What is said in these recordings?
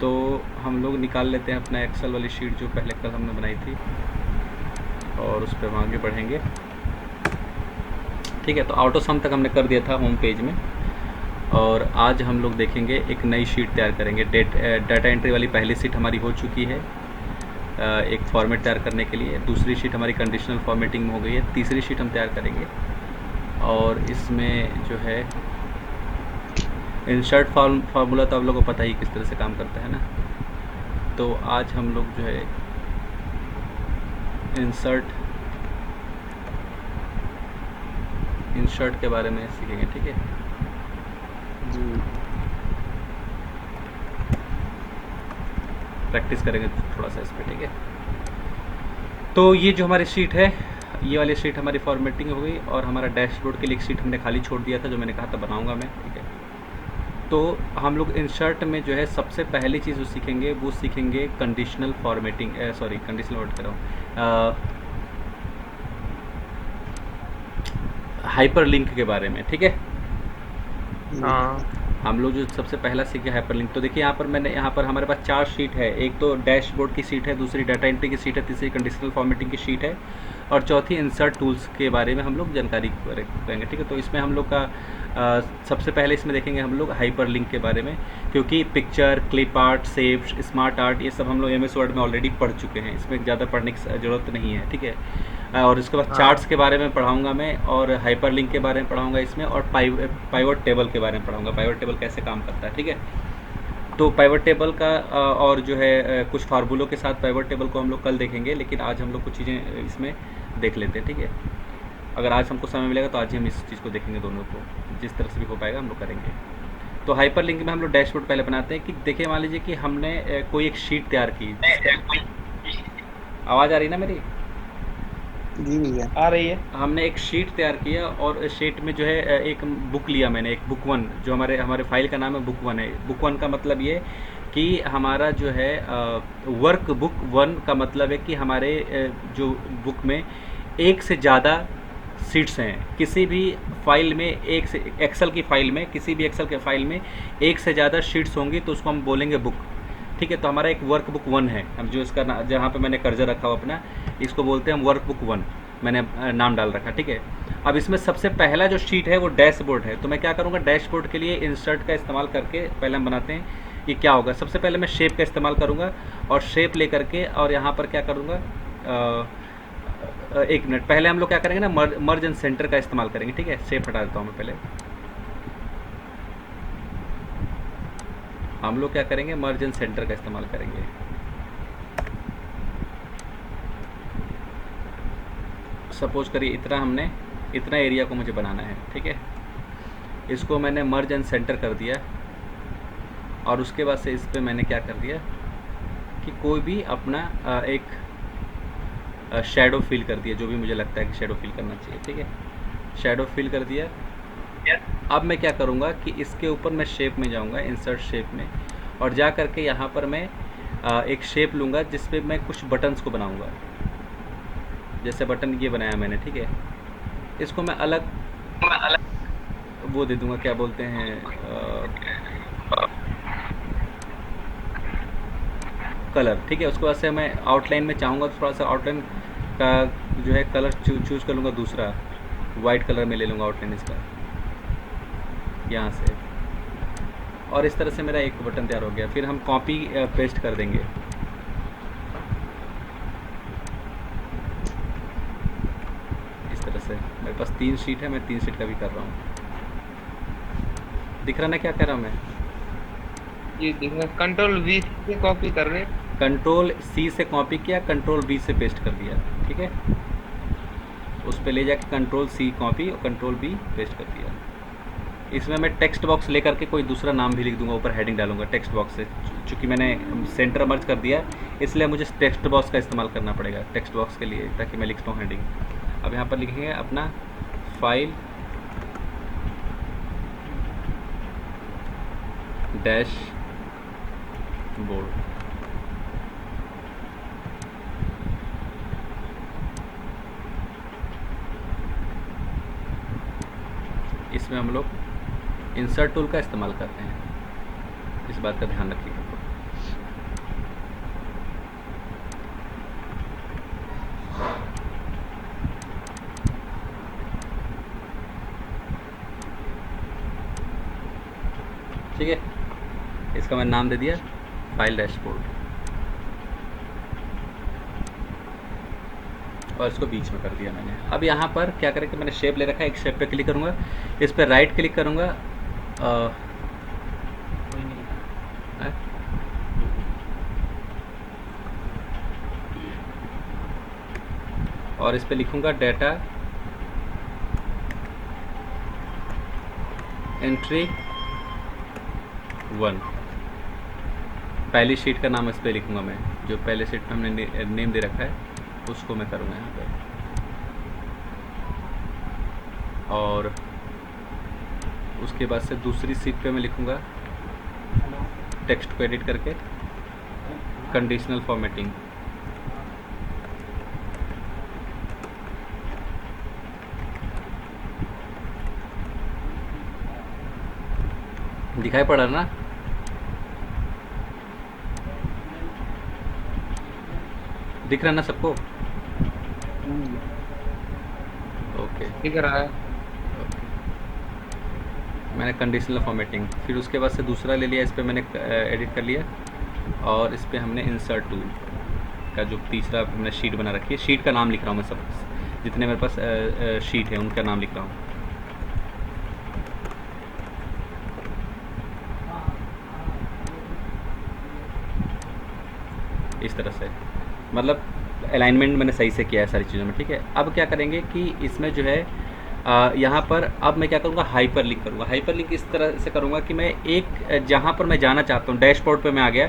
तो हम लोग निकाल लेते हैं अपना एक्सेल वाली शीट जो पहले कल हमने बनाई थी, और उस पर हम आगे बढ़ेंगे। ठीक है, तो ऑटो सम तक हमने कर दिया था होम पेज में, और आज हम लोग देखेंगे एक नई शीट तैयार करेंगे। डाटा एंट्री वाली पहली शीट हमारी हो चुकी है एक फॉर्मेट तैयार करने के लिए, दूसरी शीट हमारी कंडीशनल फॉर्मेटिंग में हो गई है, तीसरी शीट हम तैयार करेंगे। और इसमें जो है इंसर्ट फार्मूला तो आप लोगों को पता ही किस तरह से काम करता है ना। तो आज हम लोग जो है इंसर्ट के बारे में सीखेंगे। ठीक है जी, प्रैक्टिस करेंगे थोड़ा सा इस पर। ठीक है, तो ये जो हमारी शीट है, ये वाली शीट हमारी फॉर्मेटिंग हो गई, और हमारा डैशबोर्ड के लिए एक शीट हमने खाली छोड़ दिया था जो मैंने कहा था बनाऊंगा मैं। ठीक है, तो हम लोग इंसर्ट में जो है सबसे पहली चीज़ जो सीखेंगे वो सीखेंगे conditional formatting, sorry conditional word कर रहा हूँ, हाइपर लिंक के बारे में। ठीक है, हाँ, हम लोग जो सबसे पहला सीखे हाइपर लिंक, तो देखिए यहाँ पर हमारे पास 4 शीट है। एक तो डैशबोर्ड की शीट है, दूसरी डाटा एंट्री की शीट है, तीसरी कंडीशनल फॉर्मेटिंग की शीट है, और चौथी इंसर्ट टूल्स के बारे में हम लोग जानकारी करेंगे। ठीक है, तो इसमें हम लोग का सबसे पहले इसमें देखेंगे हम लोग हाइपर लिंक के बारे में, क्योंकि picture, clip art, save, smart art, ये सब हम लोग MS वर्ड में ऑलरेडी पढ़ चुके हैं, इसमें ज़्यादा पढ़ने की ज़रूरत नहीं है। ठीक है, और इसके बाद हाँ, चार्ट्स के बारे में पढ़ाऊंगा मैं, और हाइपर लिंक के बारे में पढ़ाऊंगा इसमें, और पाइवट टेबल के बारे में पढ़ाऊंगा, पाइवट टेबल कैसे काम करता है। ठीक है, तो पाइवट टेबल का और जो है कुछ फार्मूलों के साथ पाइवट टेबल को हम लोग कल देखेंगे, लेकिन आज हम लोग कुछ चीज़ें इसमें देख लेते हैं। ठीक है, अगर आज हमको समय मिलेगा तो आज ही हम इस चीज़ को देखेंगे, दोनों को जिस तरह से भी हो पाएगा हम लोग करेंगे। तो हाइपर लिंक में हम लोग डैशबोर्ड पहले बनाते हैं कि देखिए, मान लीजिए कि हमने कोई एक शीट तैयार की। आवाज़ आ रही ना मेरी? जी भैया, आ रही है। हमने एक शीट तैयार किया, और शीट में जो है एक बुक लिया मैंने, एक बुक 1, जो हमारे फाइल का नाम है बुक 1 है। बुक 1 का मतलब ये कि हमारा जो है वर्क बुक 1 का मतलब है कि हमारे जो बुक में एक से ज़्यादा सीट्स हैं। किसी भी फाइल में एक से एक्सेल की फाइल में, किसी भी एक्सेल के फाइल में एक से ज़्यादा शीट्स होंगी तो उसको हम बोलेंगे बुक। ठीक है, तो हमारा एक वर्क बुक 1 है, हम जो इसका जहाँ पे मैंने कर्जर रखा हुआ अपना, इसको बोलते हैं हम वर्क बुक 1, मैंने नाम डाल रखा। ठीक है, अब इसमें सबसे पहला जो शीट है वो डैशबोर्ड है, तो मैं क्या करूँगा, डैशबोर्ड के लिए इंसर्ट का इस्तेमाल करके पहले हम बनाते हैं। ये क्या होगा, सबसे पहले मैं शेप का इस्तेमाल करूँगा, और शेप ले करके और यहाँ पर क्या करूँगा, एक मिनट पहले हम लोग क्या करेंगे ना, मर्ज एंड सेंटर का इस्तेमाल करेंगे। ठीक है, शेप हटा देता हूँ मैं पहले। हम लोग क्या करेंगे, मर्ज एंड सेंटर का इस्तेमाल करेंगे। सपोज करिए इतना एरिया को मुझे बनाना है। ठीक है, इसको मैंने मर्ज एंड सेंटर कर दिया, और उसके बाद से इस पर मैंने क्या कर दिया कि कोई भी अपना एक शैडो फिल कर दिया, जो भी मुझे लगता है कि शैडो फिल करना चाहिए। ठीक है, शैडो फिल कर दिया। अब मैं क्या करूँगा कि इसके ऊपर मैं शेप में जाऊँगा, इंसर्ट शेप में, और जा करके यहाँ पर मैं एक शेप लूँगा जिस पे मैं कुछ बटन्स को बनाऊँगा। जैसे बटन ये बनाया मैंने। ठीक है, इसको मैं अलग वो दे दूँगा, क्या बोलते हैं, कलर। ठीक है, उसके बाद से मैं आउटलाइन में चाहूँगा तो थोड़ा सा आउटलाइन का जो है कलर चूज़ कर लूँगा, दूसरा वाइट कलर में ले लूँगा आउटलाइन इसका यहाँ से, और इस तरह से मेरा एक बटन तैयार हो गया। फिर हम कॉपी पेस्ट कर देंगे। इस तरह से मेरे पास 3 शीट है, मैं 3 शीट का भी कर रहा हूँ। दिख रहा ना क्या कह रहा हूँ मैं? ये देखना, कंट्रोल V से कॉपी कर रहे। कंट्रोल C से कॉपी किया, कंट्रोल V से पेस्ट कर दिया। ठीक है, उस पर ले जाके कंट्रोल C कॉपी और कंट्रोल V पेस्ट कर दिया। इसमें मैं टेक्स्ट बॉक्स लेकर के कोई दूसरा नाम भी लिख दूंगा, ऊपर हेडिंग डालूंगा टेक्स्ट बॉक्स से, चूँकि मैंने सेंटर मर्ज कर दिया इसलिए मुझे टेक्स्ट बॉक्स का इस्तेमाल करना पड़ेगा टेक्स्ट बॉक्स के लिए, ताकि मैं लिखता हूँ हेडिंग। अब यहाँ पर लिखेंगे अपना फाइल डैश बोर्ड। इसमें हम लोग इंसर्ट टूल का इस्तेमाल करते हैं, इस बात का ध्यान रखिएगा। ठीक है, इसका मैंने नाम दे दिया फाइल डैशबोर्ड, और इसको बीच में कर दिया मैंने। अब यहाँ पर क्या करें कि मैंने शेप ले रखा है, एक शेप पे क्लिक करूँगा, इस पर राइट क्लिक करूँगा, और इस पे लिखूँगा डाटा एंट्री 1। पहली शीट का नाम इस पे लिखूँगा मैं, जो पहले शीट में हमने नेम दे रखा है उसको मैं करूँगा यहाँ पे। और उसके बाद से दूसरी शीट पे मैं लिखूँगा टेक्स्ट को एडिट करके कंडीशनल फॉर्मेटिंग। दिखाई पड़ रहा ना? दिख रहा ना सबको? ओके, दिख रहा है। मैंने कंडीशनल फॉर्मेटिंग, फिर उसके बाद से दूसरा ले लिया, इस पर मैंने एडिट कर लिया, और इस पर हमने इंसर्ट टूल का जो तीसरा मैंने शीट बना रखी है, शीट का नाम लिख रहा हूँ मैं, सब जितने मेरे पास शीट है उनका नाम लिख रहा हूँ। इस तरह से, मतलब अलाइनमेंट मैंने सही से किया है सारी चीज़ों में। ठीक है, अब क्या करेंगे कि इसमें जो है यहाँ पर अब मैं क्या करूँगा, हाइपर लिंक करूँगा। हाइपर लिंक इस तरह से करूँगा कि मैं एक जहाँ पर मैं जाना चाहता हूँ, डैशबोर्ड पे मैं आ गया,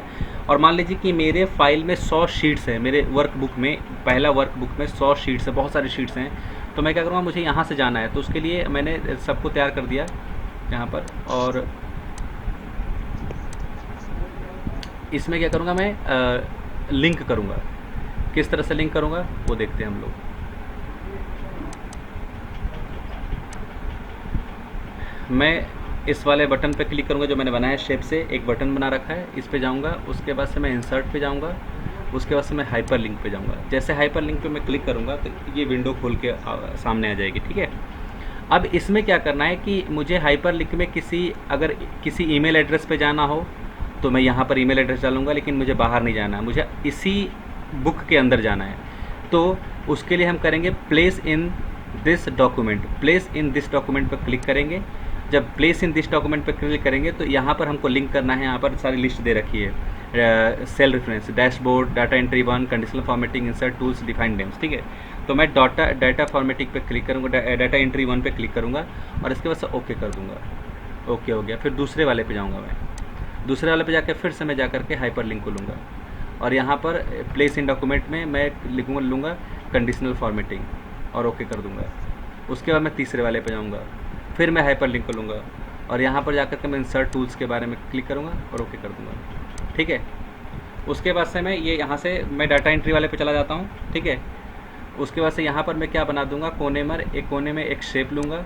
और मान लीजिए कि मेरे फाइल में 100 शीट्स हैं, मेरे वर्कबुक में, पहला वर्कबुक में 100 शीट्स है, बहुत सारी शीट्स हैं, तो मैं क्या करूँगा, मुझे यहाँ से जाना है, तो उसके लिए मैंने सबको तैयार कर दिया यहाँ पर। और इसमें क्या करूँगा मैं, लिंक करूँगा। किस तरह से लिंक करूँगा वो देखते हैं हम लोग। मैं इस वाले बटन पे क्लिक करूँगा जो मैंने बनाया है शेप से, एक बटन बना रखा है, इस पे जाऊँगा, उसके बाद से मैं इंसर्ट पे जाऊँगा, उसके बाद से मैं हाइपर लिंक पे जाऊँगा। जैसे हाइपर लिंक पे मैं क्लिक करूँगा तो ये विंडो खोल के सामने आ जाएगी। ठीक है, अब इसमें क्या करना है कि मुझे हाइपर लिंक में अगर किसी ईमेल एड्रेस पे जाना हो तो मैं यहाँ पर ईमेल एड्रेस डालूँगा, लेकिन मुझे बाहर नहीं जाना है, मुझे इसी बुक के अंदर जाना है। तो उसके लिए हम करेंगे place in this document. Place in this document पर क्लिक करेंगे। जब प्लेस इन दिस डॉक्यूमेंट पर क्लिक करेंगे तो यहाँ पर हमको लिंक करना है। यहाँ पर सारी लिस्ट दे रखी है, cell reference, dashboard, data entry 1, conditional formatting, insert tools, defined names. ठीक है, तो मैं डाटा फॉर्मेटिंग पे क्लिक करूँगा, डाटा एंट्री 1 पे क्लिक करूँगा, और इसके बाद से ओके कर दूँगा। ओके हो गया। फिर दूसरे वाले पे जाऊँगा मैं, दूसरे वाले पे जाकर फिर से मैं जाकर के हाइपर लिंक को लूँगा, और यहाँ पर प्लेस इन डॉक्यूमेंट में मैं लूँगा कंडीशनल फॉर्मेटिंग, और ओके कर दूँगा। उसके बाद मैं तीसरे वाले पे जाऊँगा, फिर मैं हाइपर लिंक को लूँगा, और यहाँ पर जाकर के मैं इंसर्ट टूल्स के बारे में क्लिक करूँगा और ओके कर दूँगा। ठीक है, उसके बाद से मैं ये यहाँ से मैं डाटा एंट्री वाले पे चला जाता हूँ। ठीक है, उसके बाद से यहाँ पर मैं क्या बना दूँगा, कोने में एक शेप लूँगा,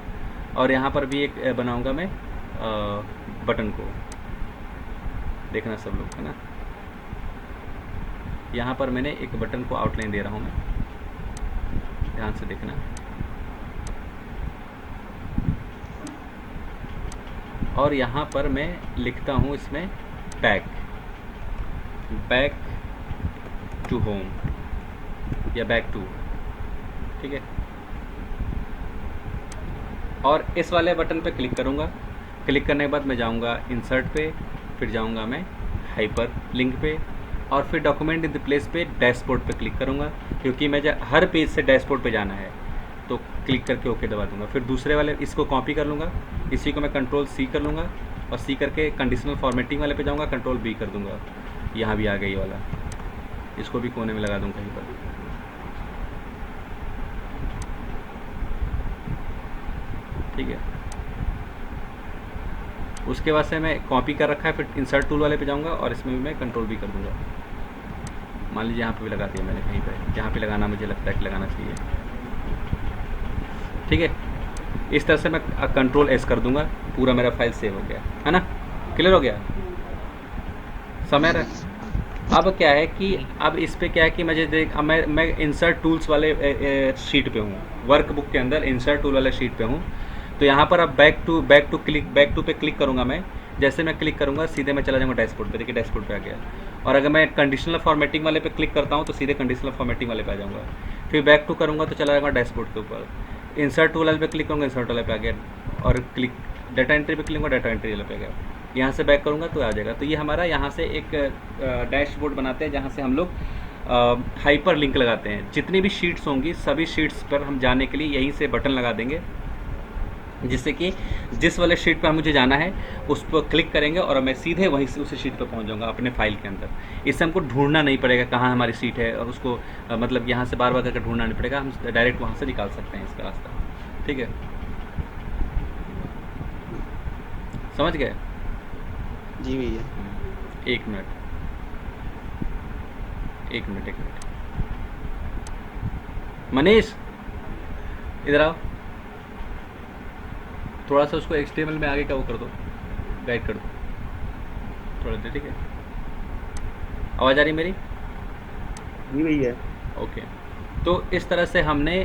और यहाँ पर भी एक बनाऊँगा मैं बटन को। देखना सब लोग, है ना, यहाँ पर मैंने एक बटन को आउटलाइन दे रहा हूँ मैं, ध्यान से देखना। और यहाँ पर मैं लिखता हूँ इसमें बैक टू होम या बैक टू। ठीक है, और इस वाले बटन पे क्लिक करूँगा। क्लिक करने के बाद मैं जाऊँगा इंसर्ट पे, फिर जाऊँगा मैं हाइपर लिंक पे, और फिर डॉक्यूमेंट इन द प्लेस पे डैशबोर्ड पे क्लिक करूँगा, क्योंकि मैं हर पेज से डैशबोर्ड पे जाना है, तो क्लिक करके ओके दबा दूँगा। फिर दूसरे वाले इसको कॉपी कर लूँगा, इसी को मैं कंट्रोल C कर लूँगा, और C करके कंडीशनल फॉर्मेटिंग वाले पे जाऊँगा, कंट्रोल B कर दूँगा। यहाँ भी आ गई वाला, इसको भी कोने में लगा दूँ कहीं पर। ठीक है, उसके बाद से मैं कॉपी कर रखा है, फिर इंसर्ट टूल वाले पे जाऊँगा, और इसमें भी मैं कंट्रोल भी कर दूँगा। मान लीजिए यहाँ पे भी लगा दिया मैंने, कहीं पे जहाँ पे लगाना मुझे लगता है कि लगाना चाहिए। ठीक है, इस तरह से मैं कंट्रोल S कर दूँगा, पूरा मेरा फाइल सेव हो गया, है ना, क्लियर हो गया समय रहा। अब क्या है कि अब इस पे क्या है कि मुझे अब मैं इंसर्ट टूल्स वाले शीट पे हूँ, वर्कबुक के अंदर इंसर्ट टूल वाले शीट पे हूँ। तो यहाँ पर अब बैक टू पे क्लिक करूँगा मैं, जैसे मैं क्लिक करूँगा सीधे मैं चला जाऊँगा डैशबोर्ड पे, देखिए डैशबोर्ड पे आ गया। और अगर मैं कंडीशनल फॉर्मेटिंग वाले पे क्लिक करता हूँ तो सीधे कंडीशनल फॉर्मेटिंग वाले पे आ जाऊँगा। फिर बैक टू करूँगा तो चला जाऊँगा डैशबोर्ड के ऊपर। इंसर्ट वाले पे क्लिक करूँगा, इंसर्ट वाले पे आ गया। और क्लिक डाटा एंट्री पे क्लिक करूँगा, डाटा एंट्री वाले पे आ गया। यहाँ से बैक करूँगा तो आ जाएगा। तो ये हमारा यहाँ से एक डैशबोर्ड बनाते हैं जहाँ से हम लोग हाइपर लिंक लगाते हैं। जितनी भी शीट्स होंगी सभी शीट्स पर हम जाने के लिए यहीं से बटन लगा देंगे, जिससे कि जिस वाले शीट पर मुझे जाना है उस पर क्लिक करेंगे और मैं सीधे वहीं से उस शीट पर पहुंच जाऊंगा अपने फाइल के अंदर। इससे हमको ढूंढना नहीं पड़ेगा कहाँ हमारी सीट है, और उसको मतलब यहाँ से बार बार करके ढूंढना नहीं पड़ेगा, हम डायरेक्ट वहाँ से निकाल सकते हैं इसका रास्ता। ठीक है, समझ गए? जी भैया। एक मिनट। मनीष इधर आओ, थोड़ा सा उसको HTML में आगे का वो कर दो, गाइड कर दो थोड़ा देर। ठीक है, आवाज़ आ रही मेरी? जी भैया। ओके। तो इस तरह से हमने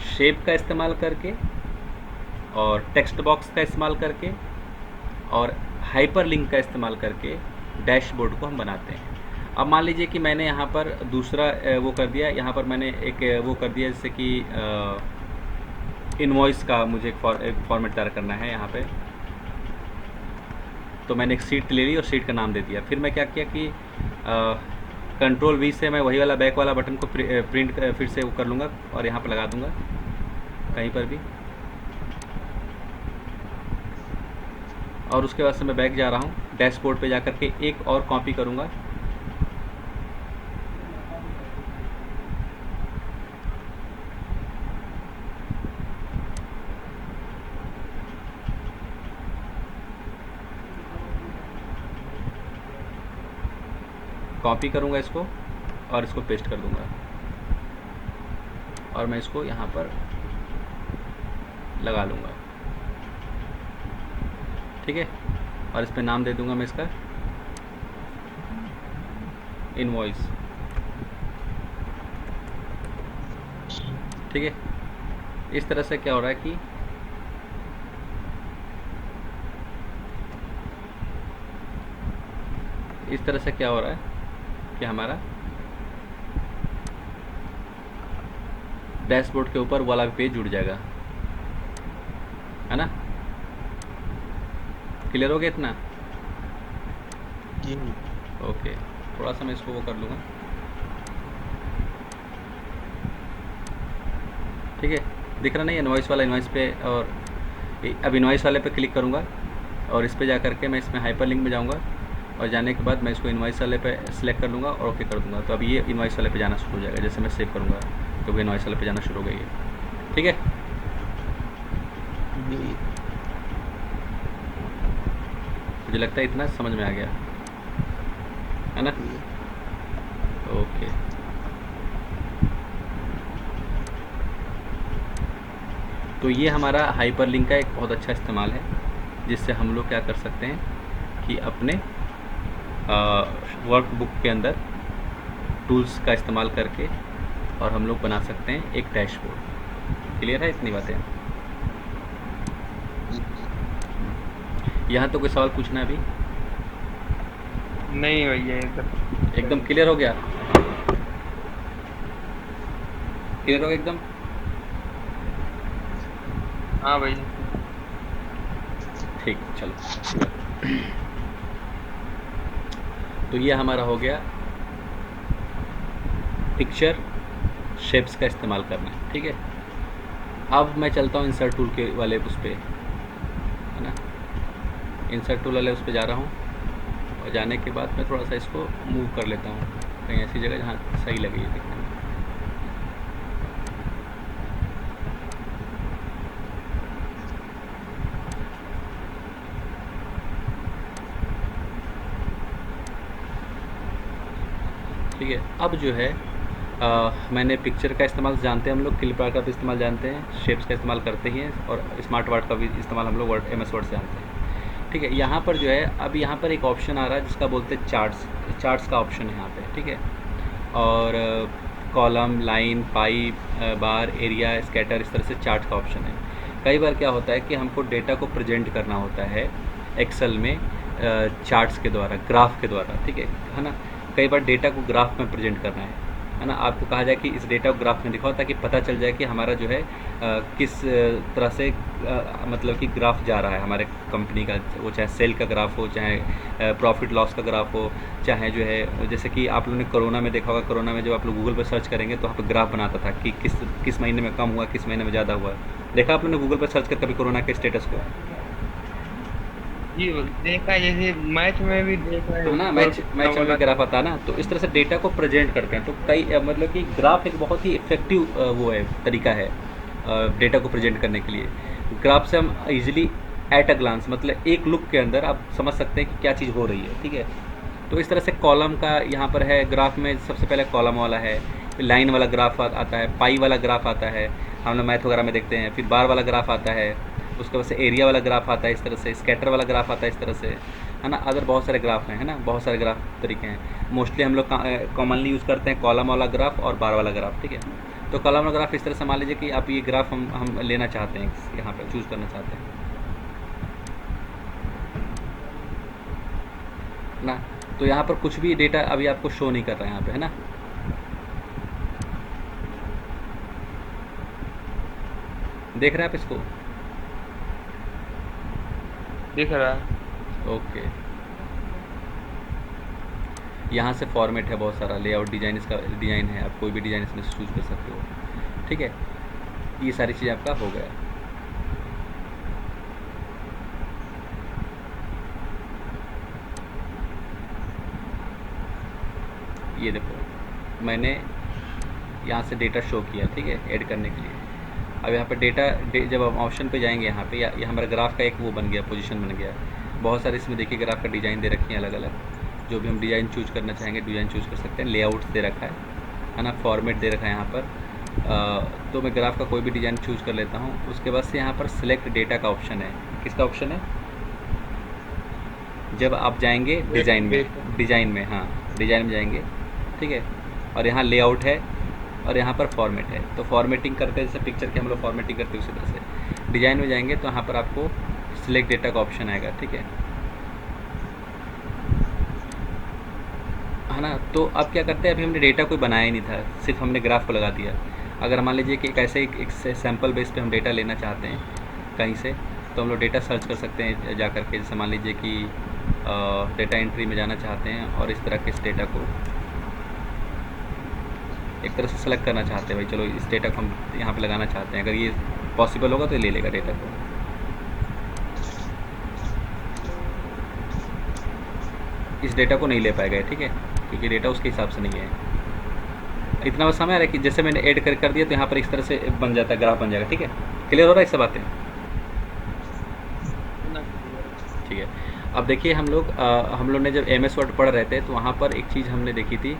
शेप का इस्तेमाल करके और टेक्स्ट बॉक्स का इस्तेमाल करके और हाइपर लिंक का इस्तेमाल करके डैशबोर्ड को हम बनाते हैं। अब मान लीजिए कि मैंने यहाँ पर दूसरा वो कर दिया, यहाँ पर मैंने एक वो कर दिया जैसे कि इनवॉइस का मुझे एक फॉर्मेट तैयार करना है यहाँ पे। तो मैंने एक शीट ले ली और शीट का नाम दे दिया। फिर मैं क्या किया कि कंट्रोल V से मैं वही वाला बैक वाला बटन को प्रिंट फिर से वो कर लूँगा और यहाँ पर लगा दूँगा कहीं पर भी। और उसके बाद से मैं बैक जा रहा हूँ, डैशबोर्ड पे जा कर के एक और कॉपी करूँगा। कॉपी करूँगा इसको और इसको पेस्ट कर दूँगा और मैं इसको यहाँ पर लगा लूँगा। ठीक है, और इस पर नाम दे दूँगा मैं इसका इनवॉइस। ठीक है, इस तरह से क्या हो रहा है कि कि हमारा डैशबोर्ड के ऊपर वाला पेज जुड़ जाएगा, है ना? क्लियर हो गया इतना? जी। ओके, थोड़ा सा मैं इसको वो कर लूँगा। ठीक है, दिख रहा नहीं इनवॉइस वाला? इनवॉइस पे, और अब इनवॉइस वाले पे क्लिक करूँगा और इस पे जा करके मैं इसमें हाइपर लिंक में जाऊँगा और जाने के बाद मैं इसको इनवॉइस वाले पे सेलेक्ट कर लूँगा और ओके कर दूँगा। तो अभी ये इनवॉइस वाले पे जाना शुरू हो जाएगा। जैसे मैं सेव करूँगा तो वो इनवॉइस वाले पे जाना शुरू हो गई है। ठीक है, जी। मुझे लगता है इतना समझ में आ गया, है ना? ओके, तो ये हमारा हाइपर लिंक का एक बहुत अच्छा इस्तेमाल है, जिससे हम लोग क्या कर सकते हैं कि अपने वर्कबुक के अंदर टूल्स का इस्तेमाल करके और हम लोग बना सकते हैं एक डैशबोर्ड। क्लियर है इतनी बातें? यहाँ तो कोई सवाल पूछना है अभी? नहीं भैया, एकदम क्लियर हो गया? क्लियर हो गया एकदम? हाँ भैया। ठीक, चलो। तो ये हमारा हो गया पिक्चर शेप्स का इस्तेमाल करना। ठीक है, अब मैं चलता हूँ इंसर्ट टूल के वाले उस पर, है ना? इंसर्ट टूल वाले उस पर जा रहा हूँ और जाने के बाद मैं थोड़ा सा इसको मूव कर लेता हूँ कहीं ऐसी जगह जहाँ सही लगे ये देखने में। ठीक है, अब जो है मैंने पिक्चर का इस्तेमाल जानते हैं हम लोग, क्लिप आर्ट का भी इस्तेमाल जानते हैं, शेप्स का इस्तेमाल करते ही हैं और स्मार्ट वर्ड का भी इस्तेमाल हम लोग MS वर्ड से जानते हैं। ठीक है, यहाँ पर जो है अब यहाँ पर एक ऑप्शन आ रहा है जिसका बोलते हैं चार्ट्स का ऑप्शन है यहाँ पे। ठीक है, और कॉलम, लाइन, पाई, बार, एरिया, स्कैटर, इस तरह से चार्ट का ऑप्शन है। कई बार क्या होता है कि हमको डेटा को प्रेजेंट करना होता है एक्सेल में चार्ट्स के द्वारा, ग्राफ के द्वारा, ठीक है ना। कई बार डेटा को ग्राफ में प्रेजेंट करना है ना, आपको कहा जाए कि इस डेटा को ग्राफ में दिखाओ ताकि पता चल जाए कि हमारा जो है किस तरह से मतलब कि ग्राफ जा रहा है हमारे कंपनी का, वो चाहे सेल का ग्राफ हो, चाहे प्रॉफिट लॉस का ग्राफ हो, चाहे जो है जैसे कि आप लोगों ने कोरोना में देखा होगा, कोरोना में जब आप लोग गूगल पर सर्च करेंगे तो वहाँ पर ग्राफ बनाता था कि किस महीने में कम हुआ, किस महीने में ज़्यादा हुआ। देखा आप लोगों ने गूगल पर सर्च कर कभी कोरोना के स्टेटस को? जी देखा है, जैसे मैच में भी देखा है ना, मैच में ग्राफ आता है ना, तो इस तरह से डेटा को प्रेजेंट करते हैं। तो कई मतलब कि ग्राफ एक बहुत ही इफेक्टिव वो है, तरीका है डेटा को प्रेजेंट करने के लिए। ग्राफ से हम इजीली एट अ ग्लांस, मतलब एक लुक के अंदर आप समझ सकते हैं कि क्या चीज़ हो रही है, ठीक है। तो इस तरह से कॉलम का यहाँ पर है, ग्राफ में सबसे पहले कॉलम वाला है, फिर लाइन वाला ग्राफ आता है, पाई वाला ग्राफ आता है, हम लोग मैथ वगैरह में देखते हैं, फिर बार वाला ग्राफ आता है, उसके बाद से एरिया वाला ग्राफ आता है, इस तरह से स्कैटर वाला ग्राफ आता है, इस तरह से, है ना। अदर बहुत सारे ग्राफ हैं, है ना, बहुत सारे ग्राफ तरीके हैं। मोस्टली हम लोग कॉमनली यूज़ करते हैं कॉलम वाला ग्राफ और बार वाला ग्राफ, ठीक है। तो कॉलम वाला ग्राफ इस तरह से मान लीजिए कि आप ये ग्राफ हम लेना चाहते हैं, यहाँ पर चूज़ करना चाहते हैं ना। तो यहाँ पर कुछ भी डेटा अभी आपको शो नहीं कर रहा है यहाँ पे, है ना। देख रहे हैं आप इसको? दिख रहा है। ओके, यहाँ से फॉर्मेट है बहुत सारा, लेआउट डिज़ाइन, इसका डिज़ाइन है, आप कोई भी डिज़ाइन इसमें चूज कर सकते हो, ठीक है। ये सारी चीज़ आपका हो गया। ये देखो मैंने यहाँ से डेटा शो किया, ठीक है, ऐड करने के लिए। अब यहाँ पर डेटा जब हम ऑप्शन पे जाएंगे यहाँ पे, या हमारा ग्राफ का एक वो बन गया, पोजीशन बन गया। बहुत सारे इसमें देखिए ग्राफ का डिज़ाइन दे रखी है अलग अलग, जो भी हम डिज़ाइन चूज़ करना चाहेंगे डिज़ाइन चूज़ कर सकते हैं। लेआउट्स दे रखा है ना, फॉर्मेट दे रखा है यहाँ पर। तो मैं ग्राफ का कोई भी डिज़ाइन चूज़ कर लेता हूँ। उसके बाद से यहाँ पर सिलेक्ट डेटा का ऑप्शन है। किसका ऑप्शन है? जब आप जाएंगे डिज़ाइन में, हाँ डिज़ाइन में जाएंगे, ठीक है, और यहाँ लेआउट है और यहाँ पर फॉर्मेट है। तो फॉर्मेटिंग करते हैं, जैसे पिक्चर की हम लोग फॉर्मेटिंग करते हैं उसी तरह से डिज़ाइन में जाएंगे तो यहाँ पर आपको सिलेक्ट डेटा का ऑप्शन आएगा, ठीक है ना। तो अब क्या करते हैं, अभी हमने डेटा कोई बनाया ही नहीं था, सिर्फ हमने ग्राफ को लगा दिया। अगर मान लीजिए कि एक ऐसे एक सैम्पल बेस पे हम डेटा लेना चाहते हैं कहीं से, तो हम लोग डेटा सर्च कर सकते हैं जा करके। जैसे मान लीजिए कि डेटा एंट्री में जाना चाहते हैं और इस तरह के इस डेटा को एक तरह से सेलेक्ट करना चाहते हैं, भाई चलो इस डेटा को हम यहाँ पे लगाना चाहते हैं। अगर ये पॉसिबल होगा तो ले लेगा डेटा को। इस डेटा को नहीं ले पाएगा, ठीक है, क्योंकि डेटा उसके हिसाब से नहीं है। इतना बस समय आ रहा है कि जैसे मैंने ऐड कर दिया तो यहाँ पर इस तरह से बन जाता है, ग्राफ बन जाएगा, ठीक है। क्लियर हो रहा है इससे बातें? ठीक है। अब देखिए हम लोग ने जब MS वर्ड पढ़ रहे थे तो वहाँ पर एक चीज़ हमने देखी थी,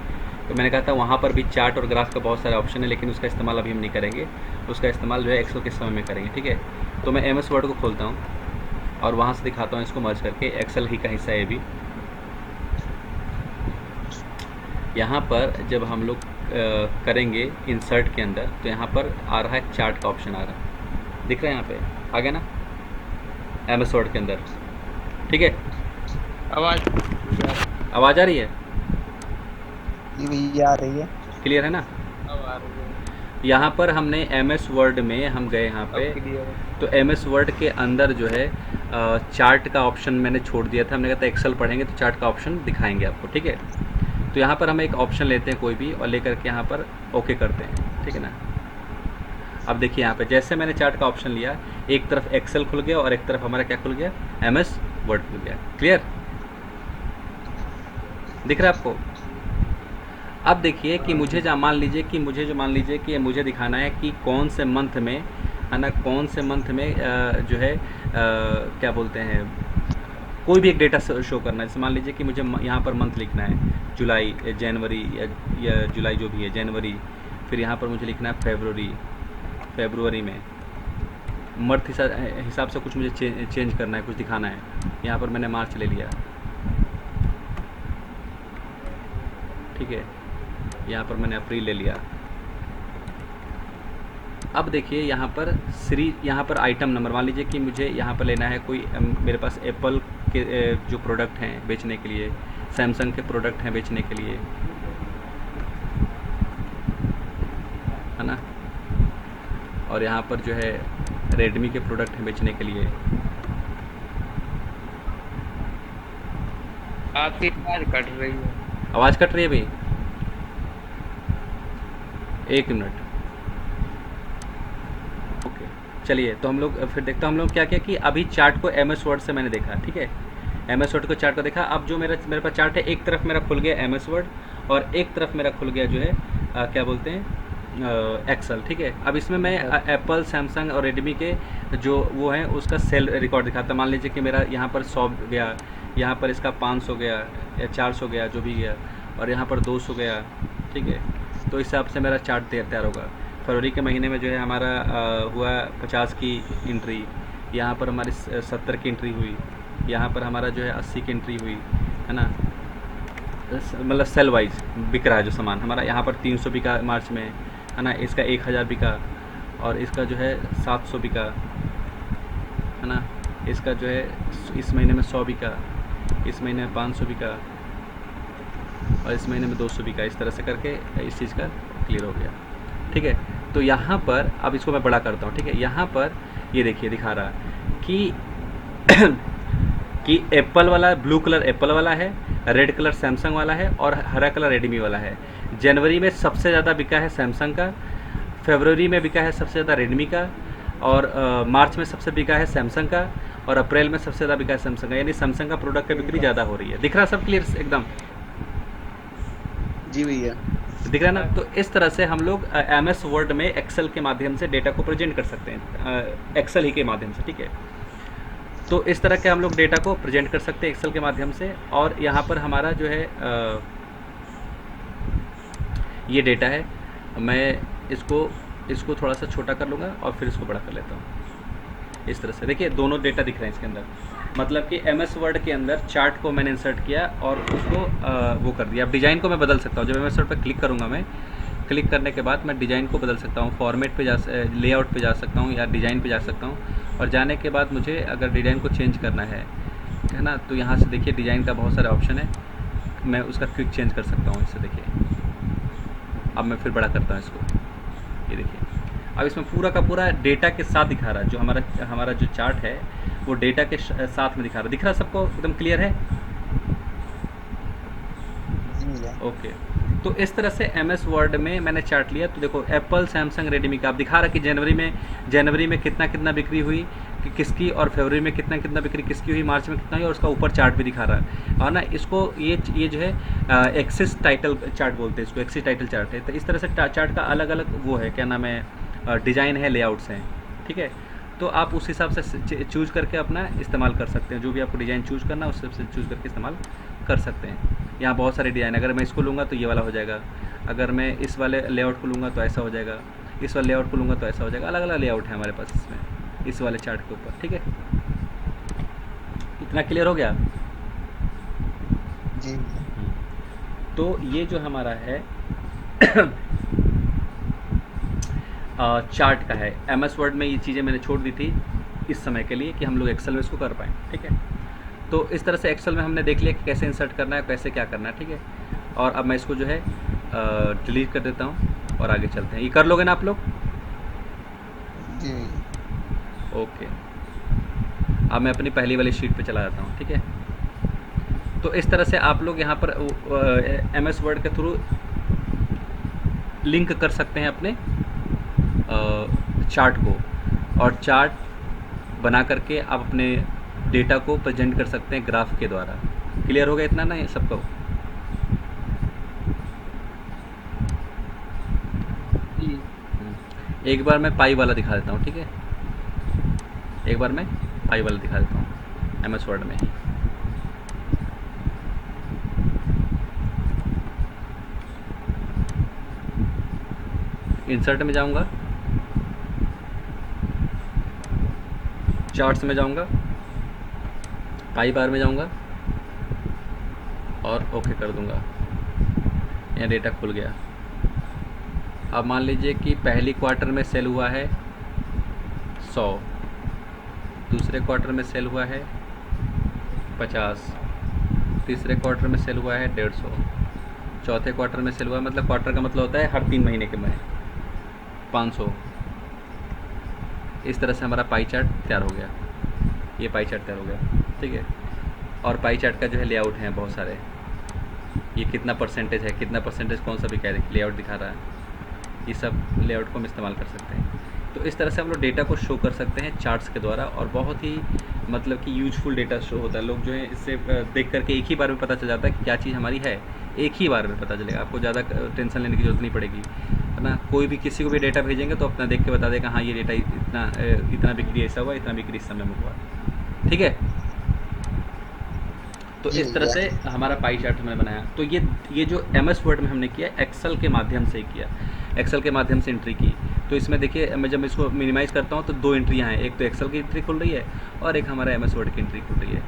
तो मैंने कहा था वहाँ पर भी चार्ट और ग्राफ का बहुत सारे ऑप्शन है, लेकिन उसका इस्तेमाल अभी हम नहीं करेंगे। उसका इस्तेमाल जो है एक्सेल के समय में करेंगे, ठीक है। तो मैं MS वर्ड को खोलता हूँ और वहाँ से दिखाता हूँ इसको मर्ज करके। एक्सेल ही का हिस्सा है भी। यहाँ पर जब हम लोग करेंगे इंसर्ट के अंदर, तो यहाँ पर आ रहा है चार्ट का ऑप्शन, आ रहा है, दिख रहा है यहाँ पे, आ गया ना MS वर्ड के अंदर, ठीक है। आवाज़ आ रही है? जी भैया आ रही है। क्लियर है ना? यहाँ पर हमने MS वर्ड में हम गए यहाँ पे, तो MS वर्ड के अंदर जो है चार्ट का ऑप्शन मैंने छोड़ दिया था। हमने कहा था एक्सेल पढ़ेंगे तो चार्ट का ऑप्शन दिखाएंगे आपको, ठीक है। तो यहाँ पर हम एक ऑप्शन लेते हैं कोई भी और लेकर के यहाँ पर ओके करते हैं, ठीक है ना। अब देखिए यहाँ पे जैसे मैंने चार्ट का ऑप्शन लिया, एक तरफ एक्सेल खुल गया और एक तरफ हमारा क्या खुल गया, MS वर्ड खुल गया। क्लियर दिख रहा है आपको? अब देखिए कि मुझे मान लीजिए कि मुझे दिखाना है कि कौन से मंथ में, है ना, कौन से मंथ में जो है क्या बोलते हैं, कोई भी एक डेटा शो करना है। जैसे मान लीजिए कि मुझे यहाँ पर मंथ लिखना है जुलाई, जनवरी या जुलाई जो भी है, जनवरी। फिर यहाँ पर मुझे लिखना है फरवरी में मंथ हिसाब से कुछ मुझे चेंज करना है, कुछ दिखाना है। यहाँ पर मैंने मार्च ले लिया, ठीक है। यहाँ पर मैंने अप्रैल ले लिया। अब देखिए यहाँ पर यहाँ पर आइटम नंबर, मान लीजिए कि मुझे यहाँ पर लेना है कोई, मेरे पास एप्पल के जो प्रोडक्ट हैं बेचने के लिए, सैमसंग के प्रोडक्ट हैं बेचने के लिए, है ना। और यहाँ पर जो है रेडमी के प्रोडक्ट हैं बेचने के लिए। आपकी आवाज कट रही है। आवाज़ कट रही है भाई, एक मिनट। ओके, चलिए तो हम लोग फिर देखते हैं हम लोग क्या किया कि अभी चार्ट को MS वर्ड से मैंने देखा, ठीक है। MS वर्ड को चार्ट को देखा। अब जो मेरे पास चार्ट है, एक तरफ मेरा खुल गया MS वर्ड और एक तरफ मेरा खुल गया जो है क्या बोलते हैं एक्सेल, ठीक है। अब इसमें मैं एप्पल, सैमसंग और रेडमी के जो वो हैं उसका सेल रिकॉर्ड दिखाता। मान लीजिए कि मेरा यहाँ पर 100 गया, यहाँ पर इसका 500 गया या 400 गया, जो भी गया, और यहाँ पर 200 गया, ठीक है। तो इस हिसाब से मेरा चार्ट तैयार होगा। फरवरी के महीने में जो है हमारा हुआ 50 की एंट्री, यहाँ पर हमारी 70 की एंट्री हुई, यहाँ पर हमारा जो है 80 की एंट्री हुई, है ना। मतलब सेल वाइज बिक रहा है जो सामान हमारा। यहाँ पर 300 बिका मार्च में, है ना। इसका 1000 बिका, और इसका जो है 700 बिका, है ना। इसका जो है इस महीने में 100 बिका, इस महीने में 500 बिका, और इस महीने में 200 बिका। इस तरह से करके इस चीज़ का क्लियर हो गया, ठीक है। तो यहाँ पर अब इसको मैं बड़ा करता हूँ, ठीक है। यहाँ पर ये देखिए दिखा रहा कि कि एप्पल वाला, ब्लू कलर एप्पल वाला है, रेड कलर सैमसंग वाला है, और हरा कलर रेडमी वाला है। जनवरी में सबसे ज़्यादा बिका है सैमसंग का, फरवरी में बिका है सबसे ज़्यादा रेडमी का, और मार्च में सबसे बिका है सैमसंग का, और अप्रैल में सबसे ज़्यादा बिका है सैमसंग का। यानी सैमसंग का प्रोडक्ट का बिक्री ज़्यादा हो रही है। दिख रहा सब क्लियर एकदम? जी भैया, दिख रहा है ना। तो इस तरह से हम लोग MS वर्ड में एक्सेल के माध्यम से डेटा को प्रेजेंट कर सकते हैं, एक्सेल ही के माध्यम से, ठीक है। तो इस तरह के हम लोग डेटा को प्रेजेंट कर सकते हैं एक्सेल के माध्यम से। और यहाँ पर हमारा जो है ये डेटा है, मैं इसको थोड़ा सा छोटा कर लूँगा और फिर इसको बड़ा कर लेता हूँ। इस तरह से देखिए दोनों डेटा दिख रहे हैं इसके अंदर। मतलब कि MS वर्ड के अंदर चार्ट को मैंने इंसर्ट किया और उसको वो कर दिया। अब डिज़ाइन को मैं बदल सकता हूँ। जब MS वर्ड पर क्लिक करूँगा, मैं क्लिक करने के बाद मैं डिज़ाइन को बदल सकता हूँ। फॉर्मेट पे लेआउट पे जा सकता हूँ या डिज़ाइन पे जा सकता हूँ। और जाने के बाद मुझे अगर डिज़ाइन को चेंज करना है ना, तो यहाँ से देखिए डिज़ाइन का बहुत सारे ऑप्शन है, मैं उसका क्विक चेंज कर सकता हूँ। इससे देखिए अब मैं फिर बड़ा करता हूँ इसको, ये देखिए अब इसमें पूरा का पूरा डेटा के साथ दिखा रहा है। जो हमारा जो चार्ट है वो डेटा के साथ में दिखा रहा है। दिख रहा है सबको एकदम क्लियर है? ओके। तो इस तरह से MS वर्ड में मैंने चार्ट लिया। तो देखो एप्पल, सैमसंग, रेडमी का अब दिखा रहा है कि जनवरी में कितना बिक्री हुई कि किसकी, और फरवरी में कितना बिक्री किसकी हुई, मार्च में कितना हुई, और उसका ऊपर चार्ट भी दिखा रहा है। और ना इसको ये जो है एक्सिस टाइटल चार्ट बोलते हैं इसको, एक्सिस टाइटल चार्ट है। तो इस तरह से चार्ट का अलग अलग वो है, क्या नाम है, डिज़ाइन है, लेआउट्स हैं, ठीक है। तो आप उस हिसाब से चूज़ करके अपना इस्तेमाल कर सकते हैं। जो भी आपको डिज़ाइन चूज़ करना है उस हिसाब से चूज़ करके इस्तेमाल कर सकते हैं। यहाँ बहुत सारे डिज़ाइन, अगर मैं इसको लूँगा तो ये वाला हो जाएगा, अगर मैं इस वाले लेआउट को लूँगा तो ऐसा हो जाएगा, इस वाले लेआउट को लूँगा तो ऐसा हो जाएगा। अलग अलग लेआउट है हमारे पास इसमें, इस वाले चार्ट के ऊपर, ठीक है। इतना क्लियर हो गया? जी। तो ये जो हमारा है चार्ट का है। MS वर्ड में ये चीज़ें मैंने छोड़ दी थी इस समय के लिए कि हम लोग एक्सेल में इसको कर पाएँ, ठीक है। तो इस तरह से एक्सेल में हमने देख लिया कि कैसे इंसर्ट करना है, कैसे क्या करना है, ठीक है। और अब मैं इसको जो है डिलीट कर देता हूँ और आगे चलते हैं। ये कर लोगे ना आप लोग? जी। ओके। अब मैं अपनी पहली वाली शीट पे चला जाता हूँ, ठीक है। तो इस तरह से आप लोग यहाँ पर MS वर्ड के थ्रू लिंक कर सकते हैं अपने चार्ट को, और चार्ट बना करके आप अपने डेटा को प्रेजेंट कर सकते हैं ग्राफ के द्वारा। क्लियर हो गया इतना ना ये सबको? एक बार मैं पाई वाला दिखा देता हूँ, ठीक है। एक बार मैं पाई वाला दिखा देता हूँ MS वर्ड में ही। इंसर्ट में जाऊँगा, चार्ट्स में जाऊँगा, पाई बार में जाऊँगा और ओके कर दूँगा। यहाँ डेटा खुल गया। अब मान लीजिए कि पहली क्वार्टर में सेल हुआ है 100, दूसरे क्वार्टर में सेल हुआ है 50, तीसरे क्वार्टर में सेल हुआ है 150, चौथे क्वार्टर में सेल हुआ है, मतलब क्वार्टर का मतलब होता है हर 3 महीने के में 500। इस तरह से हमारा पाई चार्ट तैयार हो गया, ये पाई चार्ट तैयार हो गया, ठीक है। और पाई चार्ट का जो है लेआउट हैं बहुत सारे, ये कितना परसेंटेज है, कितना परसेंटेज कौन सा भी क्या लेआउट दिखा रहा है, ये सब लेआउट को हम इस्तेमाल कर सकते हैं। तो इस तरह से हम लोग डेटा को शो कर सकते हैं चार्ट्स के द्वारा, और बहुत ही मतलब कि यूजफुल डेटा शो होता है। लोग जो है इससे देख करके एक ही बार में पता चल जाता है कि क्या चीज़ हमारी है, एक ही बार में पता चलेगा, आपको ज़्यादा टेंशन लेने की ज़रूरत नहीं पड़ेगी, है ना। कोई भी किसी को भी डेटा भेजेंगे तो अपना देख के बता देगा हाँ ये डेटा इतना बिक्री ऐसा हुआ, इतना बिक्री इस समय में हुआ, ठीक है। तो जी इस तरह भैया। से हमारा पाई चार्ट हमने बनाया। तो ये जो MS वर्ड में हमने किया, एक्सेल के माध्यम से किया, एक्सेल के माध्यम से एंट्री की। तो इसमें देखिए मैं जब इसको मिनिमाइज़ करता हूँ तो 2 एंट्रियाँ हैं, एक तो एक्सेल की एंट्री खुल रही है और एक हमारा MS वर्ड की एंट्री खुल रही है,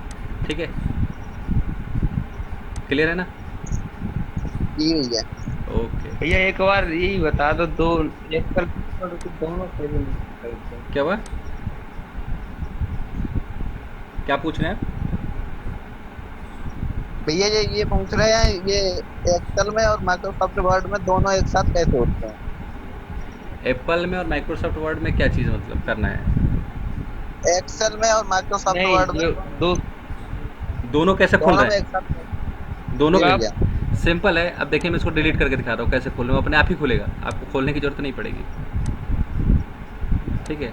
ठीक है। क्लियर है ना? जी भैया। ओके। भैया एक बार यही बता दो, दो एक्सेल दोनों कैसे मिल सकते हैं? क्या हुआ, क्या पूछ रहे हैं आप? भैया ये पूछ रहे हैं, ये एक्सेल में और माइक्रोसॉफ्ट वर्ड में दोनों एक साथ कैसे होते हैं? एप्पल में और माइक्रोसॉफ्ट वर्ड में क्या चीज़ मतलब करना है? एक्सेल में और माइक्रोसॉफ्ट नहीं, वर्ड में जो दो दोनों कैसे खुल दोनों रहे में एक हैं? साथ। दोनों जी आप भैया। सिंपल है। अब देखिए मैं इसको डिलीट करके दिखा रहा हूँ कैसे खोलूँ, अपने आप ही खुलेगा, आपको खोलने की ज़रूरत नहीं पड़ेगी, ठीक है।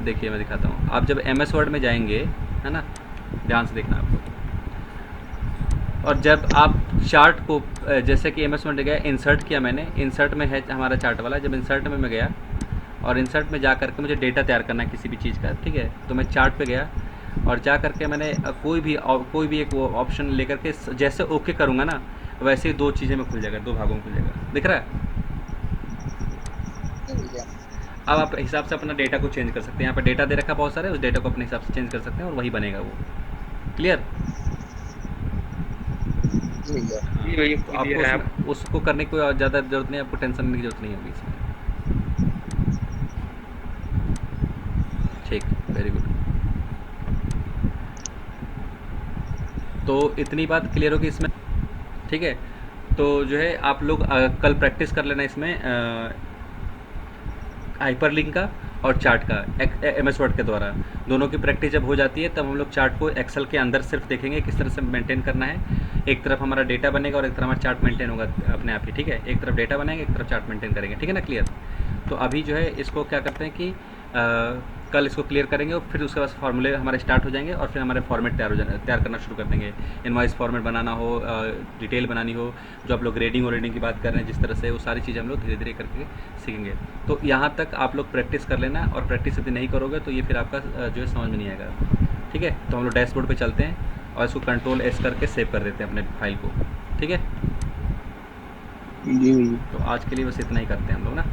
देखिए मैं दिखाता हूँ, आप जब MS वर्ड में जाएंगे, है ना, ध्यान से देखना आपको, और जब आप चार्ट को जैसे कि MS वर्ड गया, इंसर्ट किया मैंने, इंसर्ट में है हमारा चार्ट वाला, जब इंसर्ट में मैं गया और इंसर्ट में जा करके मुझे डेटा तैयार करना है किसी भी चीज़ का, ठीक है, तो मैं चार्ट पे गया और जा करके मैंने कोई भी एक वो ऑप्शन लेकर के जैसे ओके करूँगा ना, वैसे ही 2 चीज़ें में खुल जाएगा, 2 भागों में खुल जाएगा, दिख रहा है। जी भैया। अब आप हिसाब से अपना डेटा को चेंज कर सकते हैं, यहाँ पे डेटा दे रखा है बहुत सारे, उस डेटा को अपने हिसाब से चेंज कर सकते हैं और वही बनेगा वो। क्लियर? जी भैया। जी भैया तो आपको क्लियर है। आप उसको करने की कोई ज़्यादा ज़रूरत नहीं है, आपको टेंशन लेने की ज़रूरत नहीं होगी इसमें, ठीक, वेरी गुड। तो इतनी बात क्लियर होगी इसमें, ठीक है। तो जो है आप लोग कल प्रैक्टिस कर लेना इसमें हाइपरलिंक का और चार्ट का MS वर्ड के द्वारा। दोनों की प्रैक्टिस जब हो जाती है तब हम लोग चार्ट को एक्सेल के अंदर सिर्फ देखेंगे किस तरह से मेंटेन करना है। एक तरफ हमारा डेटा बनेगा और एक तरफ हमारा चार्ट मेंटेन होगा अपने आप ही, ठीक है। एक तरफ डेटा बनाएंगे, एक तरफ चार्ट मेंटेन करेंगे, ठीक है ना, क्लियर। तो अभी जो है इसको क्या करते हैं कि कल इसको क्लियर करेंगे और फिर उसके बाद फार्मूले हमारे स्टार्ट हो जाएंगे और फिर हमारे फॉर्मेट तैयार करना शुरू कर देंगे। इनवॉइस फॉर्मेट बनाना हो, डिटेल बनानी हो, जो आप लोग रेडिंग और रीडिंग की बात कर रहे हैं जिस तरह से, वो सारी चीज़ें हम लोग धीरे धीरे करके सीखेंगे। तो यहाँ तक आप लोग प्रैक्टिस कर लेना, और प्रैक्टिस यदि नहीं करोगे तो ये फिर आपका जो है समझ में नहीं आएगा, ठीक है। तो हम लोग डैशबोर्ड पे चलते हैं और इसको Ctrl+S करके सेव कर देते हैं अपने फाइल को, ठीक है। जी भैया। तो आज के लिए बस इतना ही करते हैं हम लोग ना।